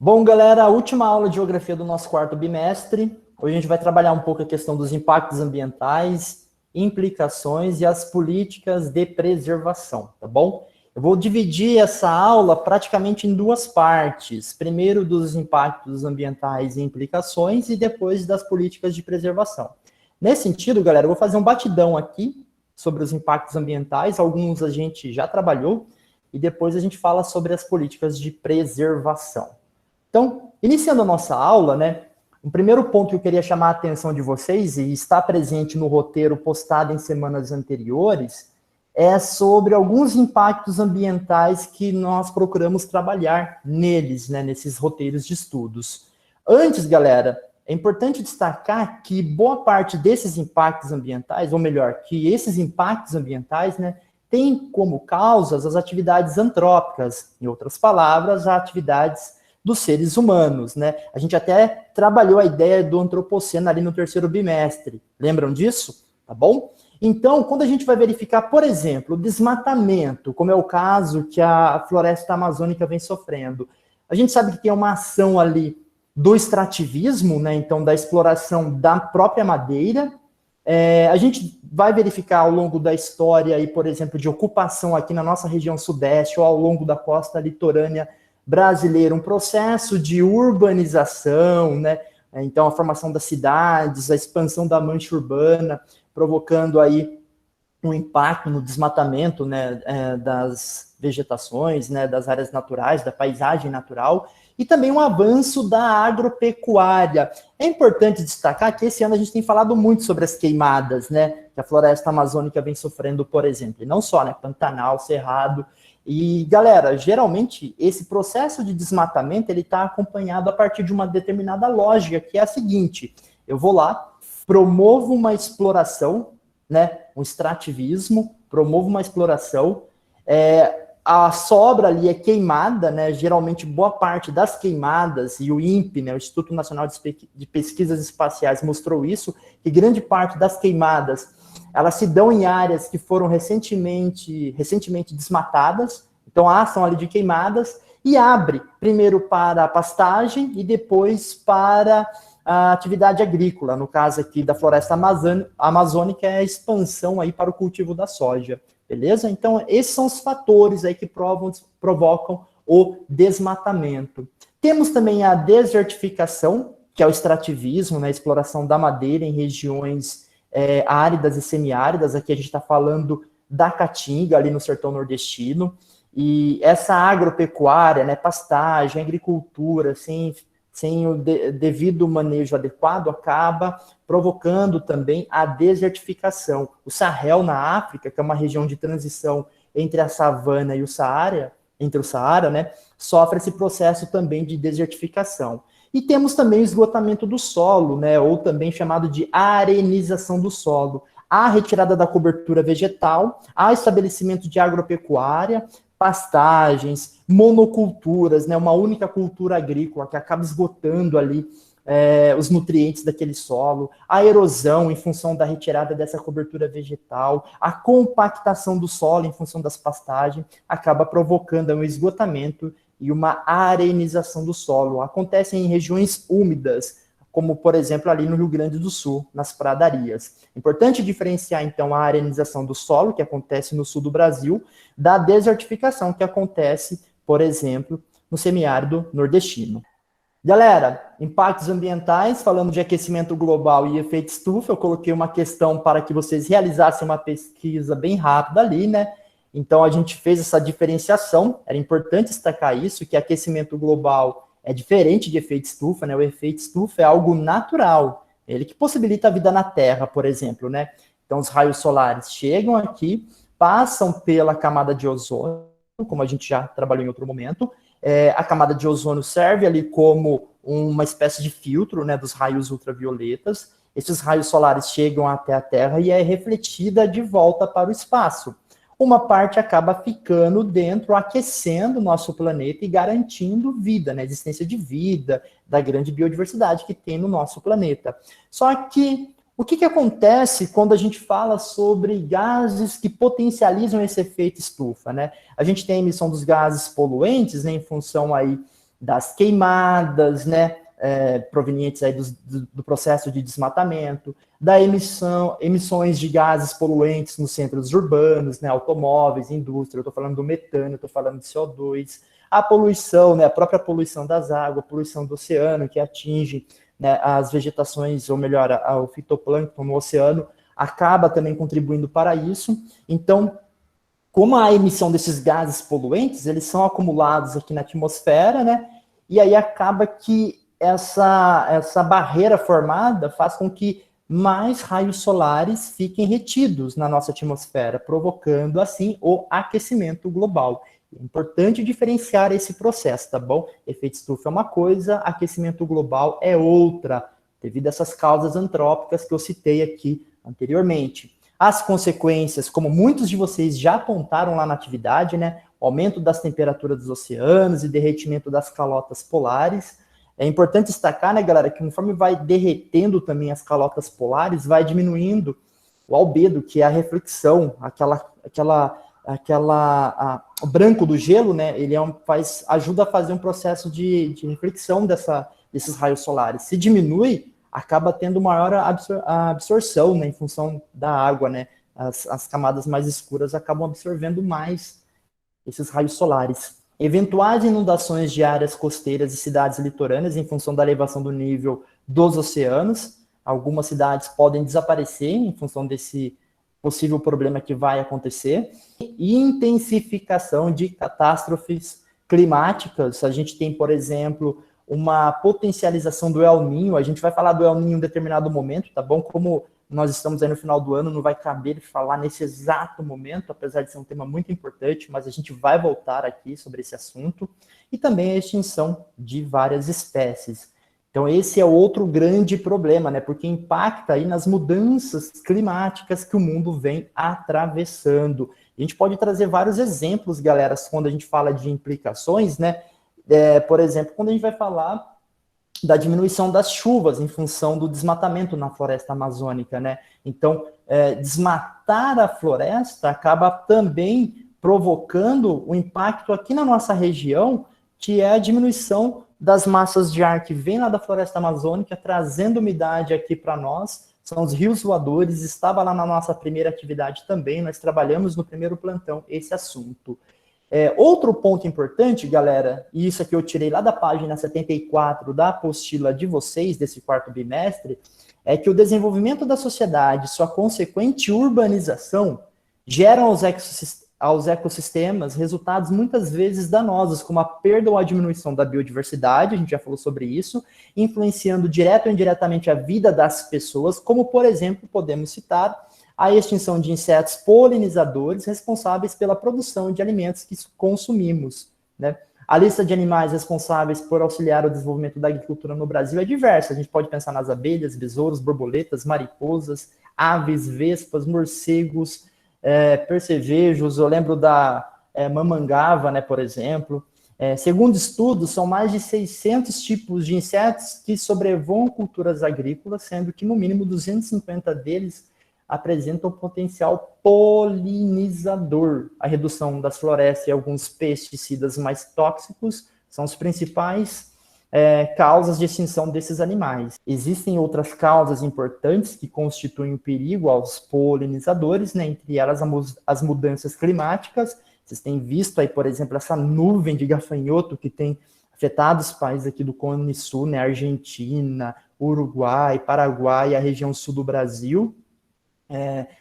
Bom, galera, a última aula de geografia do nosso quarto bimestre. Hoje a gente vai trabalhar um pouco a questão dos impactos ambientais, implicações e as políticas de preservação, tá bom? Eu vou dividir essa aula praticamente em duas partes. Primeiro dos impactos ambientais e implicações e depois das políticas de preservação. Nesse sentido, galera, eu vou fazer um batidão aqui sobre os impactos ambientais. Alguns a gente já trabalhou e depois a gente fala sobre as políticas de preservação. Então, iniciando a nossa aula, né, o primeiro ponto que eu queria chamar a atenção de vocês, e está presente no roteiro postado em semanas anteriores, é sobre alguns impactos ambientais que nós procuramos trabalhar neles, né, nesses roteiros de estudos. Antes, galera, é importante destacar que boa parte desses impactos ambientais, ou melhor, que esses impactos ambientais, né, têm como causas as atividades antrópicas, em outras palavras, as atividades dos seres humanos, né? A gente até trabalhou a ideia do antropoceno ali no terceiro bimestre. Lembram disso? Tá bom? Então, quando a gente vai verificar, por exemplo, o desmatamento, como é o caso que a floresta amazônica vem sofrendo, a gente sabe que tem uma ação ali do extrativismo, né? Então, da exploração da própria madeira. A gente vai verificar ao longo da história, aí, por exemplo, de ocupação aqui na nossa região sudeste ou ao longo da costa litorânea brasileiro, um processo de urbanização, né? Então, a formação das cidades, a expansão da mancha urbana, provocando aí um impacto no desmatamento, né, das vegetações, né, das áreas naturais, da paisagem natural, e também um avanço da agropecuária. É importante destacar que esse ano a gente tem falado muito sobre as queimadas, né, que a floresta amazônica vem sofrendo, por exemplo, e não só, né, Pantanal, Cerrado. E, galera, geralmente, esse processo de desmatamento, ele está acompanhado a partir de uma determinada lógica, que é a seguinte: eu vou lá, promovo uma exploração, né, um extrativismo, promovo uma exploração, a sobra ali é queimada, né, geralmente boa parte das queimadas, e o INPE, né, o Instituto Nacional de Pesquisas Espaciais, mostrou isso, que grande parte das queimadas elas se dão em áreas que foram recentemente desmatadas, então a ação ali de queimadas, e abre primeiro para a pastagem e depois para a atividade agrícola, no caso aqui da floresta amazônica, é a expansão aí para o cultivo da soja, beleza? Então esses são os fatores aí que provocam o desmatamento. Temos também a desertificação, que é o extrativismo, né, a exploração da madeira em regiões áridas e semiáridas. Aqui a gente está falando da caatinga, ali no sertão nordestino, e essa agropecuária, né, pastagem, agricultura, sem o devido manejo adequado, acaba provocando também a desertificação. O Sahel, na África, que é uma região de transição entre a savana e o Saara, né, sofre esse processo também de desertificação. E temos também o esgotamento do solo, né, ou também chamado de arenização do solo. A retirada da cobertura vegetal, a estabelecimento de agropecuária, pastagens, monoculturas, né, uma única cultura agrícola que acaba esgotando ali os nutrientes daquele solo, a erosão em função da retirada dessa cobertura vegetal, a compactação do solo em função das pastagens, acaba provocando um esgotamento e uma arenização do solo. Acontece em regiões úmidas, como, por exemplo, ali no Rio Grande do Sul, nas pradarias. É importante diferenciar, então, a arenização do solo, que acontece no sul do Brasil, da desertificação, que acontece, por exemplo, no semiárido nordestino. Galera, impactos ambientais, falando de aquecimento global e efeito estufa, eu coloquei uma questão para que vocês realizassem uma pesquisa bem rápida ali, né? Então, a gente fez essa diferenciação, era importante destacar isso, que aquecimento global é diferente de efeito estufa, né? O efeito estufa é algo natural, ele que possibilita a vida na Terra, por exemplo, né? Então, os raios solares chegam aqui, passam pela camada de ozônio, como a gente já trabalhou em outro momento. A camada de ozônio serve ali como uma espécie de filtro, né, dos raios ultravioletas. Esses raios solares chegam até a Terra e é refletida de volta para o espaço. Uma parte acaba ficando dentro, aquecendo o nosso planeta e garantindo vida, né? A existência de vida, da grande biodiversidade que tem no nosso planeta. Só que o que acontece quando a gente fala sobre gases que potencializam esse efeito estufa, né? A gente tem a emissão dos gases poluentes, né, em função aí das queimadas, né, provenientes aí do processo de desmatamento, emissões de gases poluentes nos centros urbanos, né, automóveis, indústria, eu estou falando do metano, eu estou falando de CO2, a poluição, né, a própria poluição das águas, a poluição do oceano, que atinge, né, as vegetações, ou melhor, o fitoplâncton no oceano, acaba também contribuindo para isso. Então, como a emissão desses gases poluentes, eles são acumulados aqui na atmosfera, né? E aí acaba que essa barreira formada faz com que mais raios solares fiquem retidos na nossa atmosfera, provocando, assim, o aquecimento global. É importante diferenciar esse processo, tá bom? Efeito estufa é uma coisa, aquecimento global é outra, devido a essas causas antrópicas que eu citei aqui anteriormente. As consequências, como muitos de vocês já apontaram lá na atividade, né? Aumento das temperaturas dos oceanos e derretimento das calotas polares. É importante destacar, né, galera, que conforme vai derretendo também as calotas polares, vai diminuindo o albedo, que é a reflexão, o branco do gelo, né? Ele ajuda a fazer um processo de reflexão desses raios solares. Se diminui, acaba tendo maior absorção, né, em função da água, né? As camadas mais escuras acabam absorvendo mais esses raios solares. Eventuais inundações de áreas costeiras e cidades litorâneas em função da elevação do nível dos oceanos. Algumas cidades podem desaparecer em função desse possível problema que vai acontecer. E intensificação de catástrofes climáticas. A gente tem, por exemplo, uma potencialização do El Niño. A gente vai falar do El Niño em um determinado momento, tá bom? Como nós estamos aí no final do ano, não vai caber falar nesse exato momento, apesar de ser um tema muito importante, mas a gente vai voltar aqui sobre esse assunto. E também a extinção de várias espécies. Então esse é outro grande problema, né? Porque impacta aí nas mudanças climáticas que o mundo vem atravessando. A gente pode trazer vários exemplos, galera, quando a gente fala de implicações, né? Por exemplo, quando a gente vai falar da diminuição das chuvas em função do desmatamento na floresta amazônica, né? Então, desmatar a floresta acaba também provocando o impacto aqui na nossa região, que é a diminuição das massas de ar que vem lá da floresta amazônica, trazendo umidade aqui para nós. São os rios voadores, estava lá na nossa primeira atividade também, nós trabalhamos no primeiro plantão esse assunto. Outro ponto importante, galera, e isso aqui eu tirei lá da página 74 da apostila de vocês, desse quarto bimestre, é que o desenvolvimento da sociedade, sua consequente urbanização, geram aos ecossistemas resultados muitas vezes danosos, como a perda ou a diminuição da biodiversidade, a gente já falou sobre isso, influenciando direto ou indiretamente a vida das pessoas, como, por exemplo, podemos citar a extinção de insetos polinizadores responsáveis pela produção de alimentos que consumimos, né? A lista de animais responsáveis por auxiliar o desenvolvimento da agricultura no Brasil é diversa. A gente pode pensar nas abelhas, besouros, borboletas, mariposas, aves, vespas, morcegos, percevejos. Eu lembro da mamangava, né, por exemplo. Segundo estudos, são mais de 600 tipos de insetos que sobrevoam culturas agrícolas, sendo que no mínimo 250 deles apresentam potencial polinizador. A redução das florestas e alguns pesticidas mais tóxicos são os principais causas de extinção desses animais. Existem outras causas importantes que constituem um perigo aos polinizadores, né? Entre elas as mudanças climáticas. Vocês têm visto aí, por exemplo, essa nuvem de gafanhoto que tem afetado os países aqui do Cone Sul, né? Argentina, Uruguai, Paraguai e a região sul do Brasil.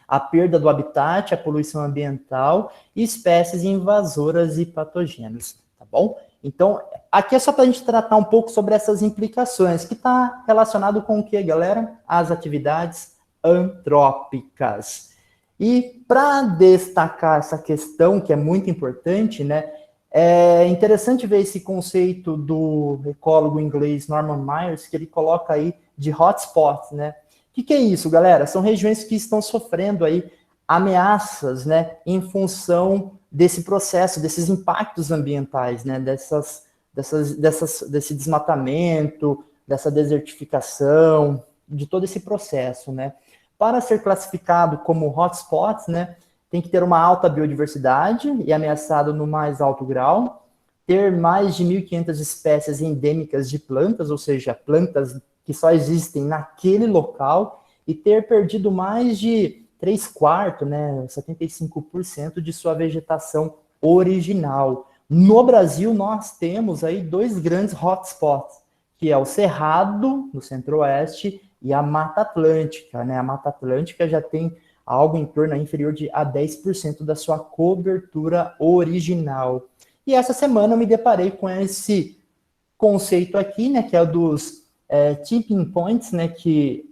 A perda do habitat, a poluição ambiental e espécies invasoras e patogênios, tá bom? Então, aqui é só para a gente tratar um pouco sobre essas implicações, que está relacionado com o que, galera? As atividades antrópicas. E para destacar essa questão, que é muito importante, né? É interessante ver esse conceito do ecólogo inglês Norman Myers, que ele coloca aí de hotspots, né? O que é isso, galera? São regiões que estão sofrendo aí ameaças, né, em função desse processo, desses impactos ambientais, né, desse desmatamento, dessa desertificação, de todo esse processo, né. Para ser classificado como hotspots, né, tem que ter uma alta biodiversidade e ameaçado no mais alto grau, ter mais de 1.500 espécies endêmicas de plantas, ou seja, plantas que só existem naquele local, e ter perdido mais de 3/4, né, 75% de sua vegetação original. No Brasil, nós temos aí 2 grandes hotspots, que é o Cerrado, no Centro-Oeste, e a Mata Atlântica, né? A Mata Atlântica já tem algo em torno inferior a 10% da sua cobertura original. E essa semana eu me deparei com esse conceito aqui, né, que é o dos tipping points, né, que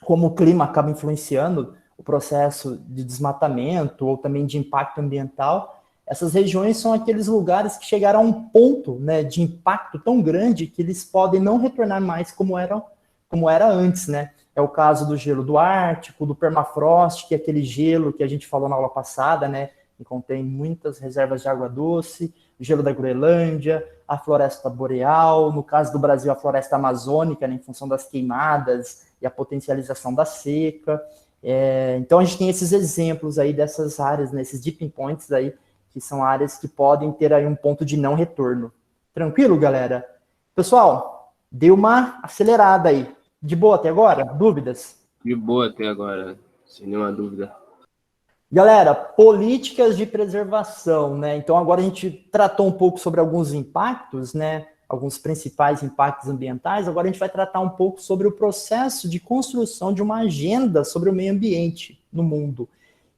como o clima acaba influenciando o processo de desmatamento ou também de impacto ambiental, essas regiões são aqueles lugares que chegaram a um ponto, né, de impacto tão grande que eles podem não retornar mais como era antes, né? É o caso do gelo do Ártico, do permafrost, que é aquele gelo que a gente falou na aula passada, né? Que contém muitas reservas de água doce, o gelo da Groenlândia, a floresta boreal, no caso do Brasil, a floresta amazônica, né, em função das queimadas e a potencialização da seca. Então, a gente tem esses exemplos aí dessas áreas, né, esses dipping points aí, que são áreas que podem ter aí um ponto de não retorno. Tranquilo, galera? Pessoal, deu uma acelerada aí. De boa até agora? Dúvidas? De boa até agora, sem nenhuma dúvida. Galera, políticas de preservação, né? Então agora a gente tratou um pouco sobre alguns impactos, né? Alguns principais impactos ambientais. Agora a gente vai tratar um pouco sobre o processo de construção de uma agenda sobre o meio ambiente no mundo.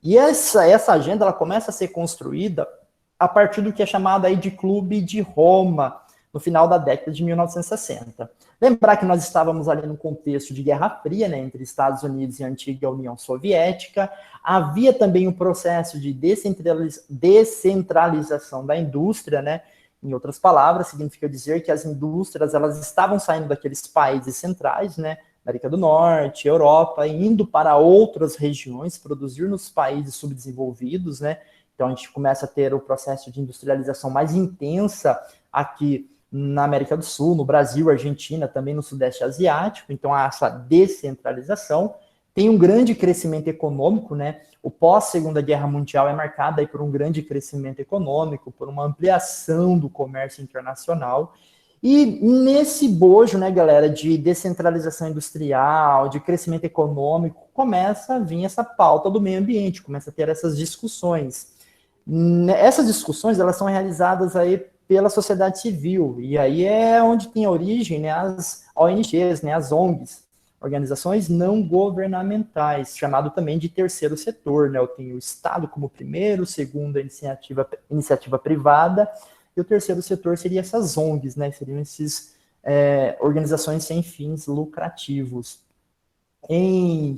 E essa agenda ela começa a ser construída a partir do que é chamado aí de Clube de Roma, no final da década de 1960. Lembrar que nós estávamos ali no contexto de Guerra Fria, né, entre Estados Unidos e a antiga União Soviética. Havia também um processo de descentralização da indústria, né? Em outras palavras, significa dizer que as indústrias elas estavam saindo daqueles países centrais, né? América do Norte, Europa, indo para outras regiões, produzir nos países subdesenvolvidos, né? Então a gente começa a ter o processo de industrialização mais intensa aqui na América do Sul, no Brasil, Argentina, também no Sudeste Asiático. Então há essa descentralização. Tem um grande crescimento econômico, né? O pós-Segunda Guerra Mundial é marcado aí por um grande crescimento econômico, por uma ampliação do comércio internacional. E nesse bojo, né, galera, de descentralização industrial, de crescimento econômico, começa a vir essa pauta do meio ambiente, começa a ter essas discussões. Essas discussões, elas são realizadas aí pela sociedade civil, e aí é onde tem origem, né, as ONGs, né, as ONGs, organizações não governamentais, chamado também de terceiro setor, né? Eu tenho o Estado como primeiro, segundo a iniciativa privada, e o terceiro setor seria essas ONGs, né? Seriam esses organizações sem fins lucrativos. Em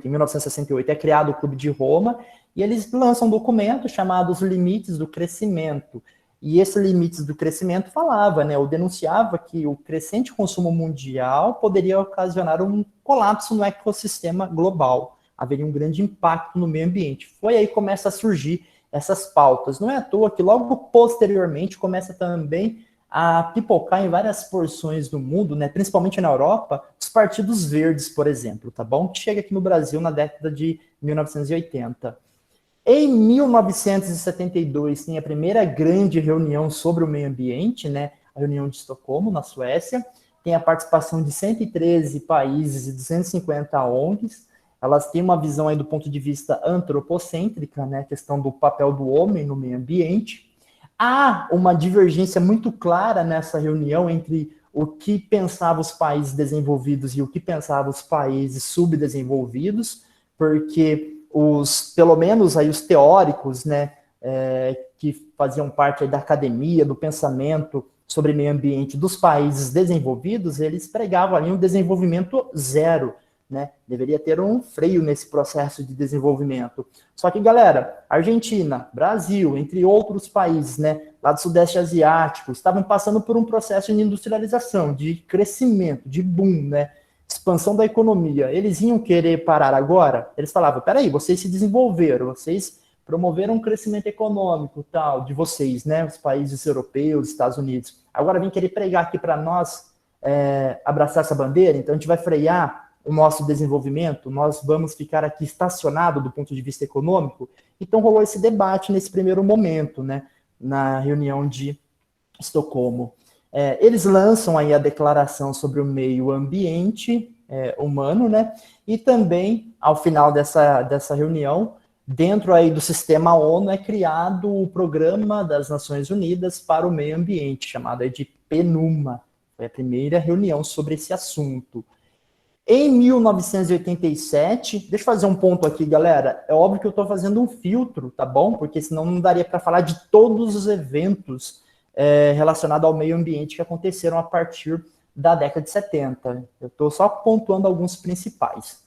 1968, é criado o Clube de Roma, e eles lançam um documento chamado Os Limites do Crescimento. E esse limites do crescimento falava, né, ou denunciava que o crescente consumo mundial poderia ocasionar um colapso no ecossistema global. Haveria um grande impacto no meio ambiente. Foi aí que começa a surgir essas pautas. Não é à toa que logo posteriormente começa também a pipocar em várias porções do mundo, né, principalmente na Europa, os partidos verdes, por exemplo, tá bom? Que chega aqui no Brasil na década de 1980. Em 1972, tem a primeira grande reunião sobre o meio ambiente, né? A reunião de Estocolmo, na Suécia. Tem a participação de 113 países e 250 ONGs. Elas têm uma visão aí do ponto de vista antropocêntrica, né? A questão do papel do homem no meio ambiente. Há uma divergência muito clara nessa reunião entre o que pensavam os países desenvolvidos e o que pensavam os países subdesenvolvidos, porque pelo menos aí os teóricos, né, que faziam parte aí da academia, do pensamento sobre meio ambiente dos países desenvolvidos, eles pregavam ali um desenvolvimento zero, né? Deveria ter um freio nesse processo de desenvolvimento. Só que, galera, Argentina, Brasil, entre outros países, né, lá do Sudeste Asiático, estavam passando por um processo de industrialização, de crescimento, de boom, né? Expansão da economia. Eles iam querer parar agora? Eles falavam, peraí, vocês se desenvolveram, vocês promoveram um crescimento econômico, tal, de vocês, né, os países europeus, Estados Unidos. Agora vem querer pregar aqui para nós, abraçar essa bandeira, então a gente vai frear o nosso desenvolvimento, nós vamos ficar aqui estacionado do ponto de vista econômico. Então rolou esse debate nesse primeiro momento, né, na reunião de Estocolmo. Eles lançam aí a declaração sobre o meio ambiente humano, né? E também, ao final dessa reunião, dentro aí do sistema ONU, é criado o Programa das Nações Unidas para o Meio Ambiente, chamado aí de PNUMA. Foi a primeira reunião sobre esse assunto. Em 1987, deixa eu fazer um ponto aqui, galera. É óbvio que eu estou fazendo um filtro, tá bom? Porque senão não daria para falar de todos os eventos relacionados ao meio ambiente que aconteceram a partir da década de 70. Eu estou só pontuando alguns principais.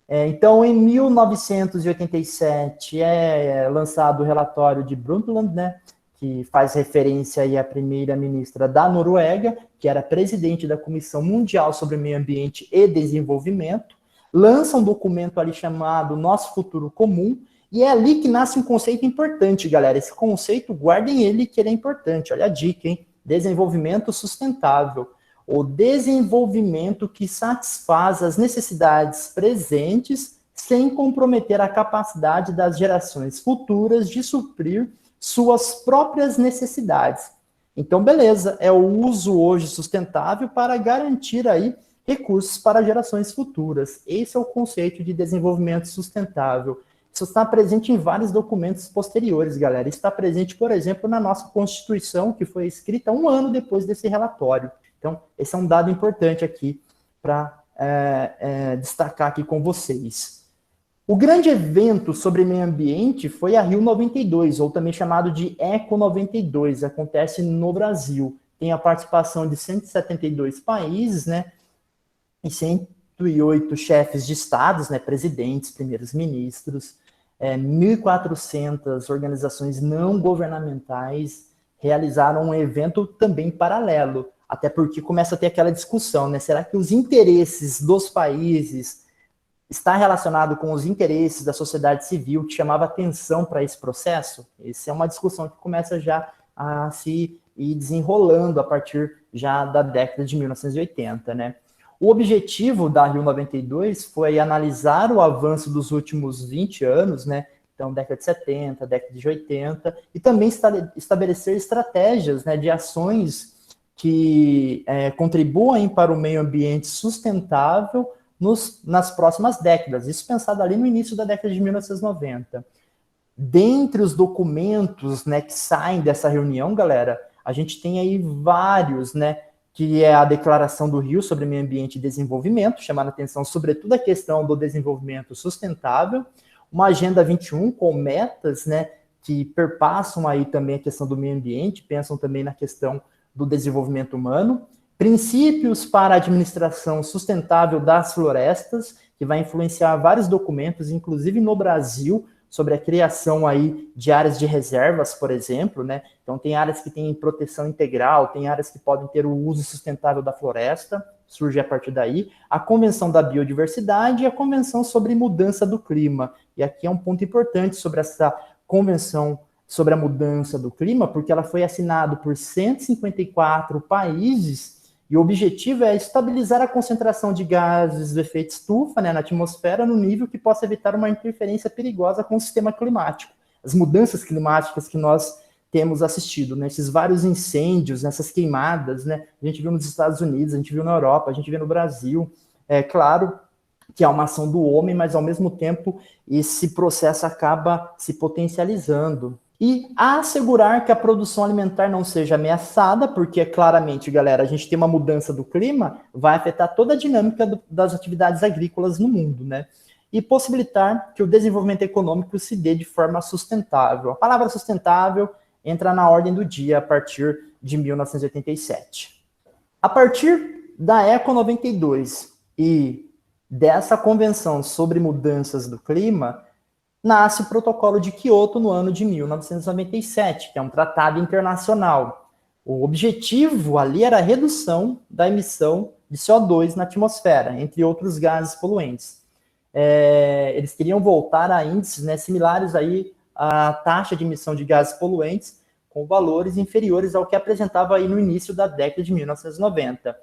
Então, em 1987, é lançado o relatório de Brundtland, né, que faz referência aí à primeira-ministra da Noruega, que era presidente da Comissão Mundial sobre Meio Ambiente e Desenvolvimento, lança um documento ali chamado Nosso Futuro Comum, e é ali que nasce um conceito importante, galera. Esse conceito, guardem ele, que ele é importante. Olha a dica, hein? Desenvolvimento sustentável. O desenvolvimento que satisfaz as necessidades presentes sem comprometer a capacidade das gerações futuras de suprir suas próprias necessidades. Então, beleza, é o uso hoje sustentável para garantir aí recursos para gerações futuras. Esse é o conceito de desenvolvimento sustentável. Isso está presente em vários documentos posteriores, galera. Isso está presente, por exemplo, na nossa Constituição, que foi escrita 1 ano depois desse relatório. Então, esse é um dado importante aqui para destacar aqui com vocês. O grande evento sobre meio ambiente foi a Rio 92, ou também chamado de Eco 92, acontece no Brasil. Tem a participação de 172 países, né, e 108 chefes de estados, né, presidentes, primeiros ministros, 1.400 organizações não governamentais realizaram um evento também paralelo, até porque começa a ter aquela discussão, né, será que os interesses dos países está relacionado com os interesses da sociedade civil que chamava atenção para esse processo? Essa é uma discussão que começa já a se ir desenrolando a partir já da década de 1980, né? O objetivo da Rio 92 foi analisar o avanço dos últimos 20 anos, né? Então, década de 70, década de 80, e também estabelecer estratégias, né, de ações que contribuem para o meio ambiente sustentável nas próximas décadas, isso pensado ali no início da década de 1990. Dentre os documentos, né, que saem dessa reunião, galera, a gente tem aí vários, né, que é a Declaração do Rio sobre Meio Ambiente e Desenvolvimento, chamando a atenção sobretudo a questão do desenvolvimento sustentável, uma Agenda 21 com metas, né, que perpassam aí também a questão do meio ambiente, pensam também na questão do desenvolvimento humano, princípios para a administração sustentável das florestas, que vai influenciar vários documentos, inclusive no Brasil, sobre a criação aí de áreas de reservas, por exemplo, né? Então tem áreas que têm proteção integral, tem áreas que podem ter o uso sustentável da floresta, surge a partir daí, a Convenção da Biodiversidade e a Convenção sobre Mudança do Clima. E aqui é um ponto importante sobre essa Convenção sobre a Mudança do Clima, porque ela foi assinada por 154 países e o objetivo é estabilizar a concentração de gases do efeito estufa, né, na atmosfera no nível que possa evitar uma interferência perigosa com o sistema climático. As mudanças climáticas que nós temos assistido, né, esses vários incêndios, essas queimadas, né, a gente viu nos Estados Unidos, a gente viu na Europa, a gente viu no Brasil. É claro que é uma ação do homem, mas ao mesmo tempo esse processo acaba se potencializando. E assegurar que a produção alimentar não seja ameaçada, porque claramente, galera, a gente tem uma mudança do clima, vai afetar toda a dinâmica das atividades agrícolas no mundo, né? E possibilitar que o desenvolvimento econômico se dê de forma sustentável. A palavra sustentável entra na ordem do dia a partir de 1987. A partir da Eco 92 e dessa convenção sobre mudanças do clima, nasce o Protocolo de Quioto no ano de 1997, que é um tratado internacional. O objetivo ali era a redução da emissão de CO2 na atmosfera, entre outros gases poluentes. Eles queriam voltar a índices, né, similares aí à taxa de emissão de gases poluentes, com valores inferiores ao que apresentava aí no início da década de 1990.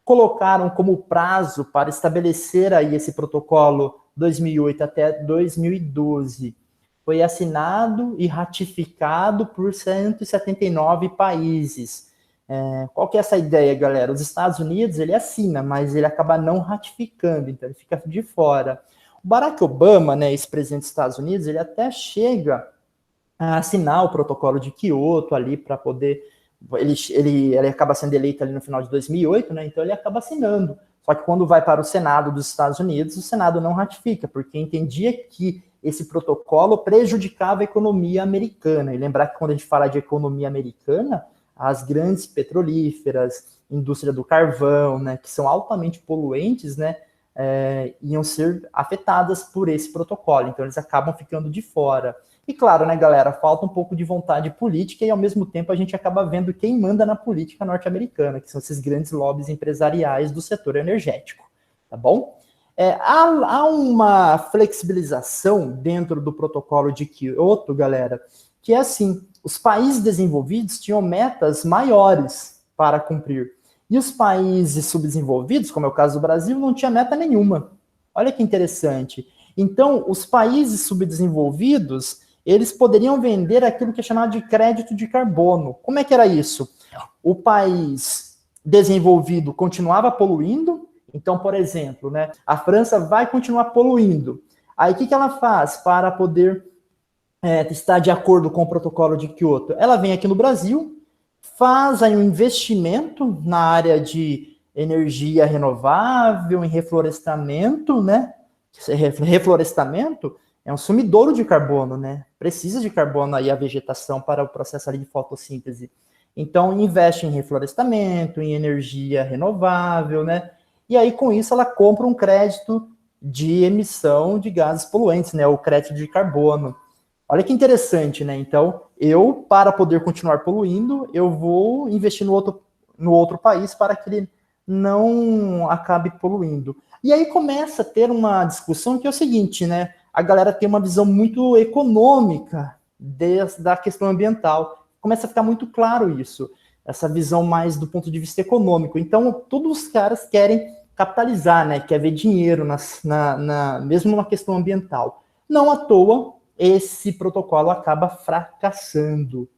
Colocaram como prazo para estabelecer aí esse protocolo 2008 até 2012, foi assinado e ratificado por 179 países. Qual que é essa ideia, galera? Os Estados Unidos, ele assina, mas ele acaba não ratificando, então ele fica de fora. O Barack Obama, né, ex-presidente dos Estados Unidos, ele até chega a assinar o protocolo de Kyoto ali para poder... Ele acaba sendo eleito ali no final de 2008, né, então ele acaba assinando. Só que quando vai para o Senado dos Estados Unidos, o Senado não ratifica, porque entendia que esse protocolo prejudicava a economia americana. E lembrar que quando a gente fala de economia americana, as grandes petrolíferas, indústria do carvão, né, que são altamente poluentes, né, iam ser afetadas por esse protocolo. Então, eles acabam ficando de fora. E claro, né, galera, falta um pouco de vontade política e, ao mesmo tempo, a gente acaba vendo quem manda na política norte-americana, que são esses grandes lobbies empresariais do setor energético, tá bom? Há uma flexibilização dentro do protocolo de Kyoto, galera, que é assim, os países desenvolvidos tinham metas maiores para cumprir. E os países subdesenvolvidos, como é o caso do Brasil, não tinha meta nenhuma. Olha que interessante. Então, os países subdesenvolvidos, eles poderiam vender aquilo que é chamado de crédito de carbono. Como é que era isso? O país desenvolvido continuava poluindo. Então, por exemplo, né, a França vai continuar poluindo. Aí, o que ela faz para poder estar de acordo com o protocolo de Kyoto? Ela vem aqui no Brasil, faz aí um investimento na área de energia renovável, em reflorestamento, né? Reflorestamento é um sumidouro de carbono, né? Precisa de carbono aí a vegetação para o processo ali de fotossíntese. Então, investe em reflorestamento, em energia renovável, né? E aí, com isso, ela compra um crédito de emissão de gases poluentes, né? O crédito de carbono. Olha que interessante, né? Então, para poder continuar poluindo, eu vou investir no outro país para que ele não acabe poluindo. E aí começa a ter uma discussão que é o seguinte, né? A galera tem uma visão muito econômica da questão ambiental. Começa a ficar muito claro isso, essa visão mais do ponto de vista econômico. Então, todos os caras querem capitalizar, né? Quer ver dinheiro mesmo numa questão ambiental. Não à toa, esse protocolo acaba fracassando,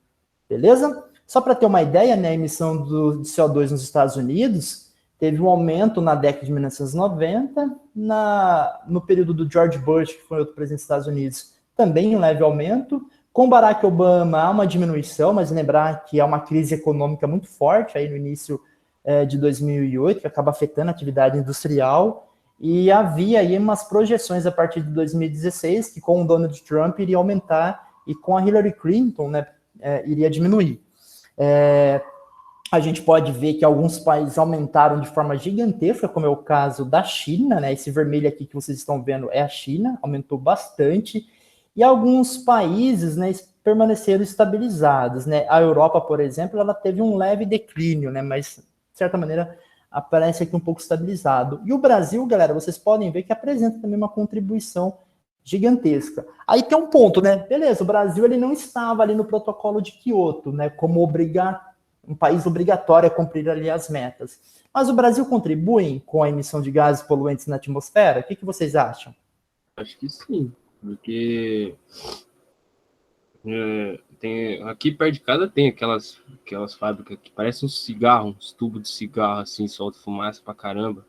beleza? Só para ter uma ideia, né, a emissão de CO2 nos Estados Unidos teve um aumento na década de 1990, no período do George Bush, que foi outro presidente dos Estados Unidos, também um leve aumento. Com Barack Obama há uma diminuição, mas lembrar que há uma crise econômica muito forte aí no início de 2008, que acaba afetando a atividade industrial. E havia aí umas projeções a partir de 2016 que com o Donald Trump iria aumentar e com a Hillary Clinton, né, iria diminuir. A gente pode ver que alguns países aumentaram de forma gigantesca, como é o caso da China, né? Esse vermelho aqui que vocês estão vendo é a China, aumentou bastante. E alguns países, né, permaneceram estabilizados, né? A Europa, por exemplo, ela teve um leve declínio, né? Mas, de certa maneira, aparece aqui um pouco estabilizado. E o Brasil, galera, vocês podem ver que apresenta também uma contribuição gigantesca. Aí tem um ponto, né? Beleza, o Brasil ele não estava ali no protocolo de Kyoto, né? Como um país obrigatório a cumprir ali as metas. Mas o Brasil contribui com a emissão de gases poluentes na atmosfera? O que vocês acham? Acho que sim, porque aqui perto de casa tem aquelas fábricas que parecem uns tubos de cigarro, assim, solta fumaça pra caramba.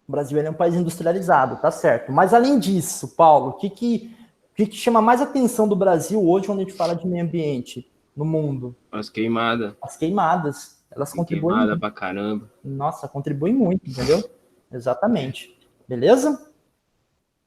O Brasil é um país industrializado, tá certo. Mas além disso, Paulo, o que chama mais atenção do Brasil hoje quando a gente fala de meio ambiente no mundo? As queimadas. As queimadas, elas contribuem Queimada muito. pra caramba. Nossa, contribuem muito, entendeu? Exatamente. Beleza?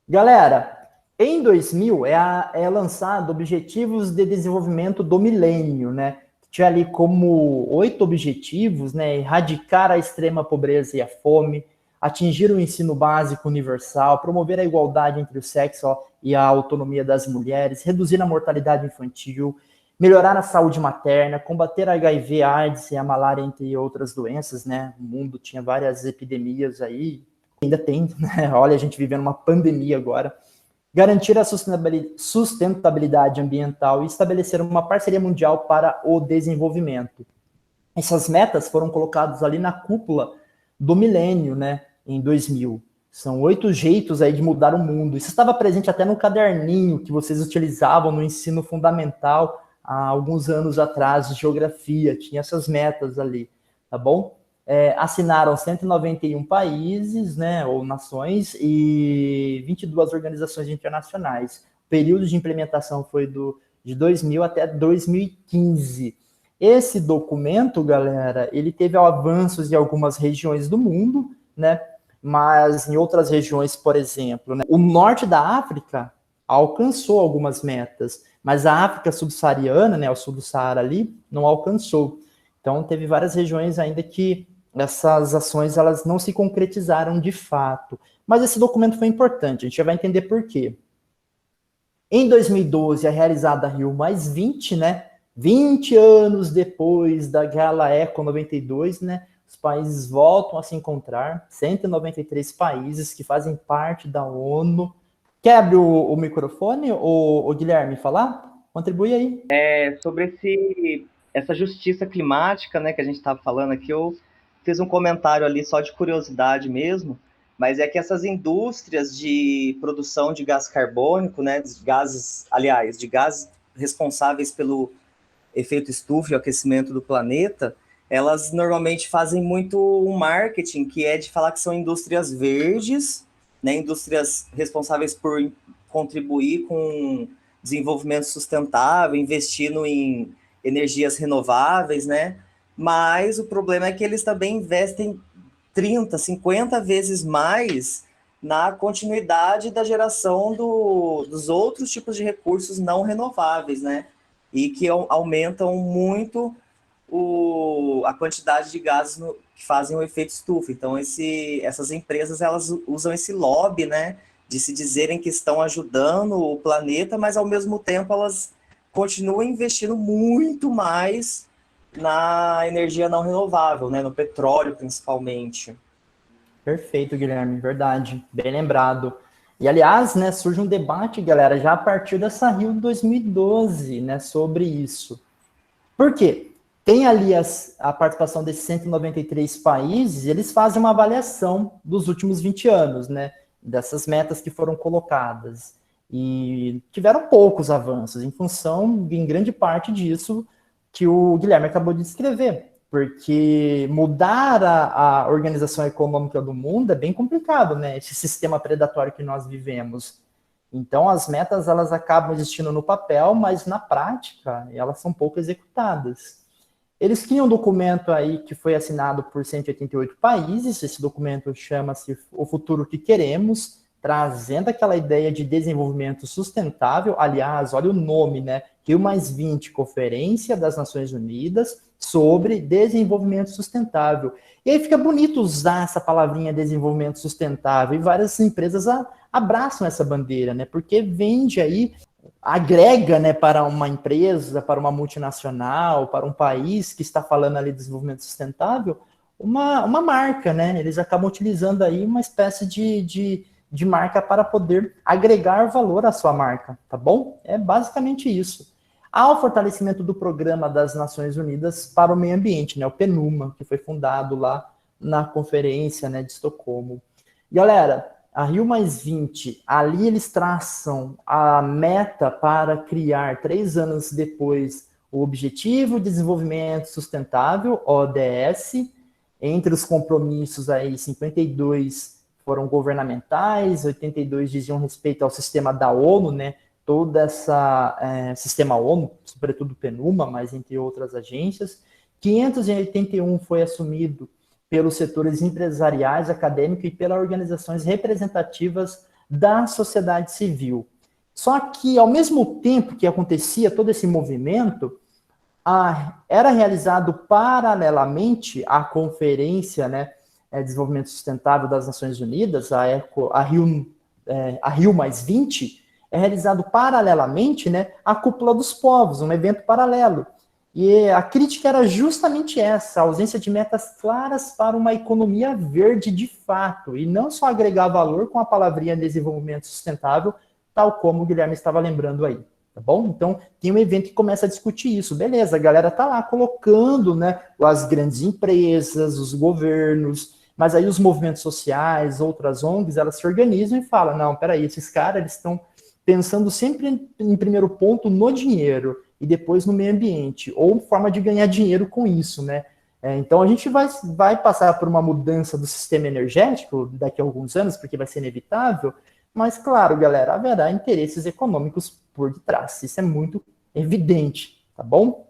Galera, em 2000 é lançado Objetivos de Desenvolvimento do Milênio, né? Tinha ali como 8 objetivos, né? Erradicar a extrema pobreza e a fome, atingir o ensino básico universal, promover a igualdade entre o sexo e a autonomia das mulheres, reduzir a mortalidade infantil, melhorar a saúde materna, combater a HIV, AIDS e a malária, entre outras doenças, né? O mundo tinha várias epidemias aí, ainda tem, né? Olha, a gente vivendo uma pandemia agora. Garantir a sustentabilidade ambiental e estabelecer uma parceria mundial para o desenvolvimento. Essas metas foram colocadas ali na cúpula do milênio, né, em 2000. São 8 jeitos aí de mudar o mundo. Isso estava presente até no caderninho que vocês utilizavam no ensino fundamental há alguns anos atrás, de geografia. Tinha essas metas ali, tá bom? Assinaram 191 países, né, ou nações, e 22 organizações internacionais. O período de implementação foi de 2000 até 2015. Esse documento, galera, ele teve avanços em algumas regiões do mundo, né? Mas em outras regiões, por exemplo, né, o norte da África alcançou algumas metas, mas a África subsaariana, né, o sul do Saara ali, não alcançou. Então, teve várias regiões ainda que essas ações elas não se concretizaram de fato. Mas esse documento foi importante, a gente já vai entender por quê. Em 2012, é realizada a Rio+20, né? 20 anos depois daquela Eco 92, né? Os países voltam a se encontrar, 193 países que fazem parte da ONU. Quebre o microfone, o Guilherme, falar? Contribui aí. Sobre essa justiça climática, né, que a gente estava falando aqui, eu fiz um comentário ali só de curiosidade mesmo, mas é que essas indústrias de produção de gás carbônico, né, de gases responsáveis pelo efeito estufa e o aquecimento do planeta, elas normalmente fazem muito um marketing que é de falar que são indústrias verdes, né, indústrias responsáveis por contribuir com desenvolvimento sustentável, investindo em energias renováveis, né? Mas o problema é que eles também investem 30, 50 vezes mais na continuidade da geração dos outros tipos de recursos não renováveis, né? E que aumentam muito a quantidade de gases que fazem o efeito estufa. Então, essas empresas elas usam esse lobby, né, de se dizerem que estão ajudando o planeta, mas ao mesmo tempo elas continuam investindo muito mais na energia não renovável, né, no petróleo principalmente. Perfeito, Guilherme, verdade, bem lembrado. E, aliás, né, surge um debate, galera, já a partir dessa Rio 2012, né, sobre isso. Por quê? Tem ali a participação desses 193 países, e eles fazem uma avaliação dos últimos 20 anos, né, dessas metas que foram colocadas. E tiveram poucos avanços, em função, em grande parte disso, que o Guilherme acabou de descrever. Porque mudar a organização econômica do mundo é bem complicado, né? Esse sistema predatório que nós vivemos. Então, as metas elas acabam existindo no papel, mas na prática elas são pouco executadas. Eles tinham um documento aí que foi assinado por 188 países. Esse documento chama-se O Futuro que Queremos, trazendo aquela ideia de desenvolvimento sustentável. Aliás, olha o nome, né? Rio+20, Conferência das Nações Unidas sobre Desenvolvimento Sustentável. E aí fica bonito usar essa palavrinha desenvolvimento sustentável, e várias empresas abraçam essa bandeira, né? Porque vende aí, agrega, né, para uma empresa, para uma multinacional, para um país que está falando ali de desenvolvimento sustentável, uma marca, né? Eles acabam utilizando aí uma espécie de marca para poder agregar valor à sua marca, tá bom? É basicamente isso. Há o fortalecimento do Programa das Nações Unidas para o Meio Ambiente, né, o PNUMA, que foi fundado lá na conferência, né, de Estocolmo. Galera, a Rio+20, ali eles traçam a meta para criar, 3 anos depois, o Objetivo de Desenvolvimento Sustentável, ODS. Entre os compromissos aí, 52 foram governamentais, 82 diziam respeito ao sistema da ONU, né, todo esse sistema ONU, sobretudo o PNUMA, mas entre outras agências. 581 foi assumido pelos setores empresariais, acadêmicos e pelas organizações representativas da sociedade civil. Só que, ao mesmo tempo que acontecia todo esse movimento, era realizado paralelamente à Conferência, né, Desenvolvimento Sustentável das Nações Unidas, a Rio+20, é realizado paralelamente, né, a Cúpula dos Povos, um evento paralelo. E a crítica era justamente essa, a ausência de metas claras para uma economia verde de fato, e não só agregar valor com a palavrinha desenvolvimento sustentável, tal como o Guilherme estava lembrando aí, tá bom? Então, tem um evento que começa a discutir isso, beleza, a galera tá lá colocando, né, as grandes empresas, os governos, Mas aí os movimentos sociais, outras ONGs, elas se organizam e falam, não, peraí, esses caras, eles estão pensando sempre em primeiro ponto no dinheiro e depois no meio ambiente, ou forma de ganhar dinheiro com isso, né? Então a gente vai passar por uma mudança do sistema energético daqui a alguns anos, porque vai ser inevitável, mas claro, galera, haverá interesses econômicos por detrás, isso é muito evidente, tá bom?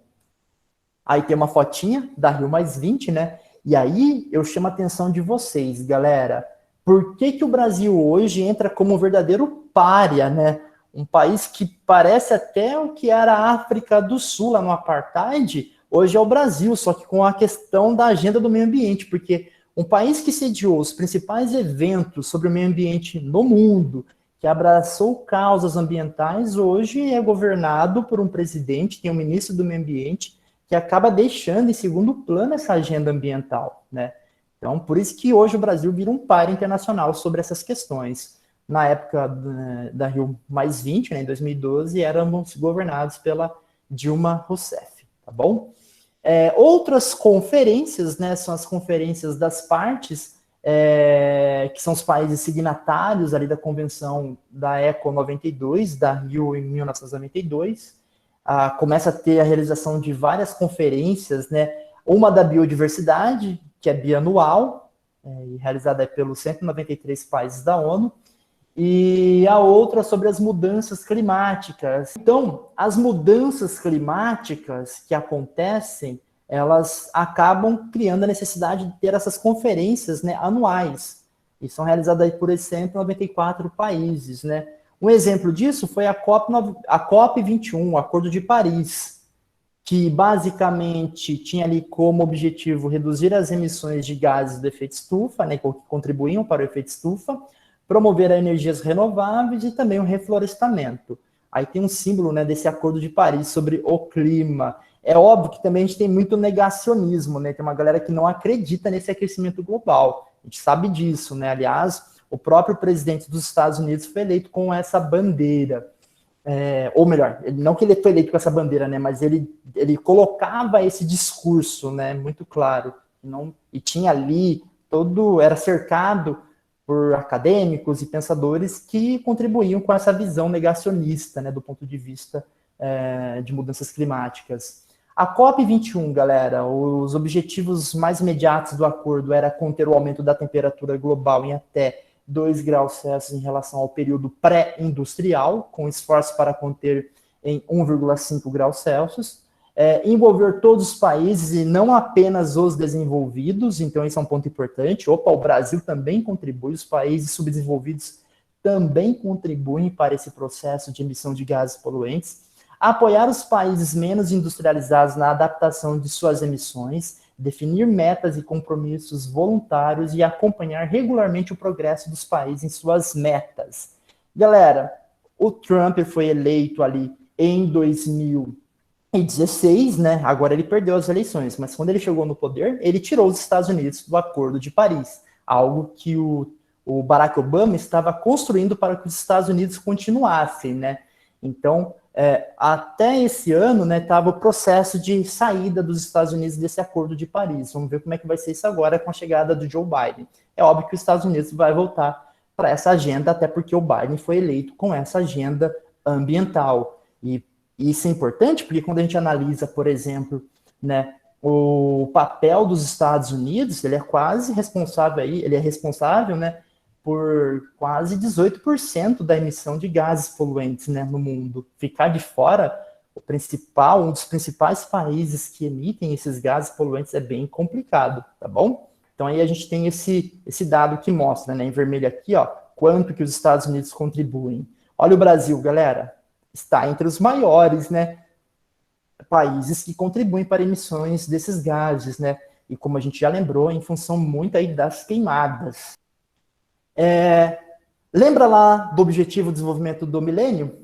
Aí tem uma fotinha da Rio+20, né? E aí eu chamo a atenção de vocês, galera. Por que o Brasil hoje entra como um verdadeiro pária, né? Um país que parece até o que era a África do Sul, lá no Apartheid, hoje é o Brasil, só que com a questão da agenda do meio ambiente, porque um país que sediou os principais eventos sobre o meio ambiente no mundo, que abraçou causas ambientais, hoje é governado por um presidente, tem um ministro do meio ambiente, que acaba deixando em segundo plano essa agenda ambiental, né? Então, por isso que hoje o Brasil vira um par internacional sobre essas questões. Na época da Rio+20, né, em 2012, éramos governados pela Dilma Rousseff, tá bom? Outras conferências, né, são as conferências das partes, que são os países signatários ali da Convenção da ECO 92, da Rio em 1992, começa a ter a realização de várias conferências, né? Uma da biodiversidade, que é bianual, realizada pelos 193 países da ONU, e a outra sobre as mudanças climáticas. Então, as mudanças climáticas que acontecem, elas acabam criando a necessidade de ter essas conferências, né, anuais, e são realizadas aí por esses 194 países, né? Um exemplo disso foi a COP21, o Acordo de Paris, que basicamente tinha ali como objetivo reduzir as emissões de gases do efeito estufa, né, que contribuíam para o efeito estufa, promover energias renováveis e também o reflorestamento. Aí tem um símbolo, né, desse Acordo de Paris sobre o clima. É óbvio que também a gente tem muito negacionismo, né? Tem uma galera que não acredita nesse aquecimento global. A gente sabe disso, né? Aliás, o próprio presidente dos Estados Unidos foi eleito com essa bandeira. Ou melhor, não que ele foi eleito com essa bandeira, né? Mas ele colocava esse discurso, né? Muito claro. E tinha ali era cercado por acadêmicos e pensadores que contribuíam com essa visão negacionista, né? Do ponto de vista de mudanças climáticas. A COP21, galera, os objetivos mais imediatos do acordo era conter o aumento da temperatura global em até 2 graus Celsius em relação ao período pré-industrial, com esforço para conter em 1,5 graus Celsius, envolver todos os países e não apenas os desenvolvidos, então esse é um ponto importante. Opa, o Brasil também contribui, os países subdesenvolvidos também contribuem para esse processo de emissão de gases poluentes. Apoiar os países menos industrializados na adaptação de suas emissões, definir metas e compromissos voluntários e acompanhar regularmente o progresso dos países em suas metas. Galera, o Trump foi eleito ali em 2016, né? Agora ele perdeu as eleições, mas quando ele chegou no poder, ele tirou os Estados Unidos do Acordo de Paris, algo que o Barack Obama estava construindo para que os Estados Unidos continuassem, né? Então, até esse ano, né, estava o processo de saída dos Estados Unidos desse Acordo de Paris. Vamos ver como é que vai ser isso agora com a chegada do Joe Biden. É óbvio que os Estados Unidos vai voltar para essa agenda, até porque o Biden foi eleito com essa agenda ambiental. E isso é importante porque quando a gente analisa, por exemplo, né, o papel dos Estados Unidos, ele é quase responsável aí, ele é responsável, né, por quase 18% da emissão de gases poluentes, né, no mundo. Ficar de fora, um dos principais países que emitem esses gases poluentes é bem complicado, tá bom? Então aí a gente tem esse dado que mostra, né, em vermelho aqui, ó, quanto que os Estados Unidos contribuem. Olha o Brasil, galera, está entre os maiores, né, países que contribuem para emissões desses gases, né, e como a gente já lembrou, em função muito aí das queimadas. Lembra lá do Objetivo de Desenvolvimento do Milênio?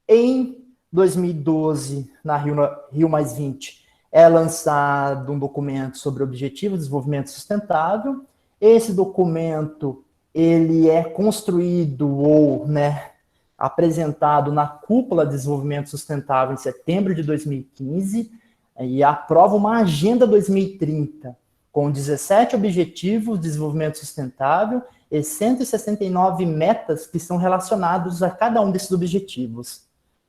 Em 2012, na Rio+20, é lançado um documento sobre o Objetivo de Desenvolvimento Sustentável. Esse documento, ele é construído ou, né, apresentado na Cúpula de Desenvolvimento Sustentável em setembro de 2015 e aprova uma Agenda 2030, com 17 Objetivos de Desenvolvimento Sustentável e 169 metas que são relacionados a cada um desses objetivos.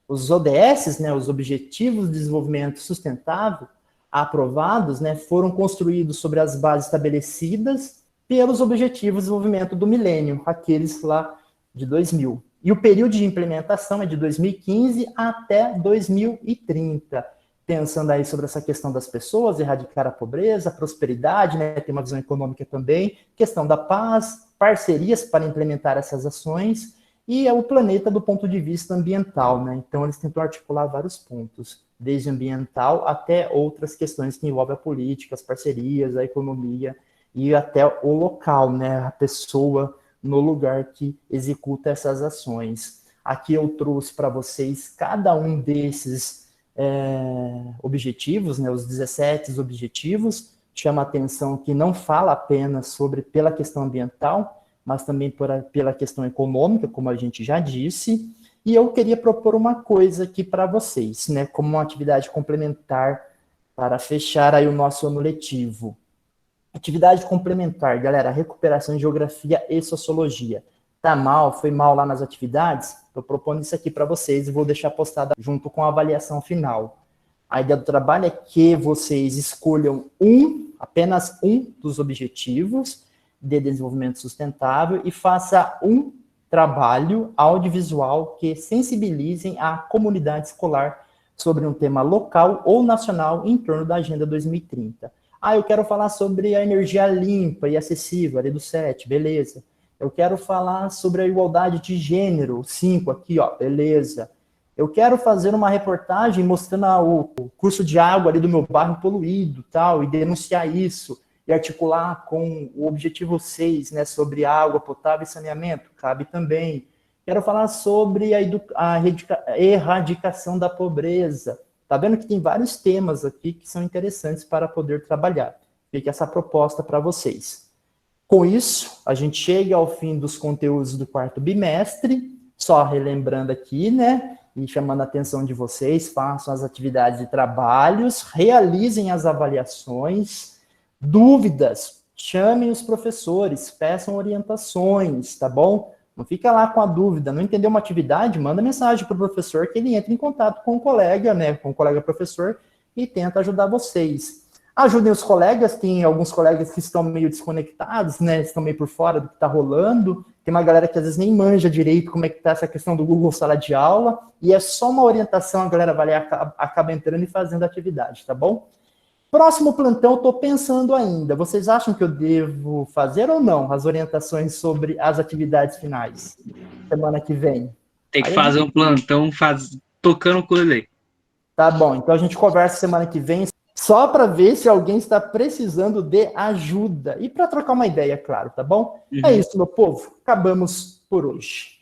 Os ODS, né, os Objetivos de Desenvolvimento Sustentável, aprovados, né, foram construídos sobre as bases estabelecidas pelos Objetivos de Desenvolvimento do Milênio, aqueles lá de 2000. E o período de implementação é de 2015 até 2030, pensando aí sobre essa questão das pessoas, erradicar a pobreza, a prosperidade, né, tem uma visão econômica também, questão da paz, parcerias para implementar essas ações, e é o planeta do ponto de vista ambiental, né? Então eles tentam articular vários pontos, desde ambiental até outras questões que envolvem a política, as parcerias, a economia e até o local, né? A pessoa no lugar que executa essas ações. Aqui eu trouxe para vocês cada um desses objetivos, né? Os 17 objetivos. Chama a atenção que não fala apenas pela questão ambiental, mas também pela questão econômica, como a gente já disse. E eu queria propor uma coisa aqui para vocês, né, como uma atividade complementar para fechar aí o nosso ano letivo. Atividade complementar, galera, recuperação em geografia e sociologia. Tá mal, foi mal lá nas atividades? Estou propondo isso aqui para vocês e vou deixar postada junto com a avaliação final. A ideia do trabalho é que vocês escolham apenas um dos objetivos de desenvolvimento sustentável e faça um trabalho audiovisual que sensibilizem a comunidade escolar sobre um tema local ou nacional em torno da Agenda 2030. Eu quero falar sobre a energia limpa e acessível, ali do 7, beleza. Eu quero falar sobre a igualdade de gênero, 5 aqui, ó, beleza. Eu quero fazer uma reportagem mostrando o curso de água ali do meu bairro poluído, tal, e denunciar isso. E articular com o objetivo 6, né, sobre água potável e saneamento, cabe também. Quero falar sobre a erradicação da pobreza. Tá vendo que tem vários temas aqui que são interessantes para poder trabalhar. Fica essa proposta para vocês. Com isso, a gente chega ao fim dos conteúdos do quarto bimestre, só relembrando aqui, né, e chamando a atenção de vocês, façam as atividades e trabalhos, realizem as avaliações. Dúvidas, chamem os professores, peçam orientações, tá bom? Não fica lá com a dúvida, não entendeu uma atividade, manda mensagem para o professor que ele entre em contato com o colega, né, com o colega professor e tenta ajudar vocês. Ajudem os colegas, tem alguns colegas que estão meio desconectados, né, estão meio por fora do que está rolando, tem uma galera que às vezes nem manja direito como é que está essa questão do Google Sala de Aula, e é só uma orientação, a galera vai acaba entrando e fazendo a atividade, tá bom? Próximo plantão, eu estou pensando ainda. Vocês acham que eu devo fazer ou não as orientações sobre as atividades finais? Semana que vem. Tem que fazer um plantão tocando o ukulele. Tá bom, então a gente conversa semana que vem, só para ver se alguém está precisando de ajuda. E para trocar uma ideia, claro, tá bom? É isso, meu povo. Acabamos por hoje.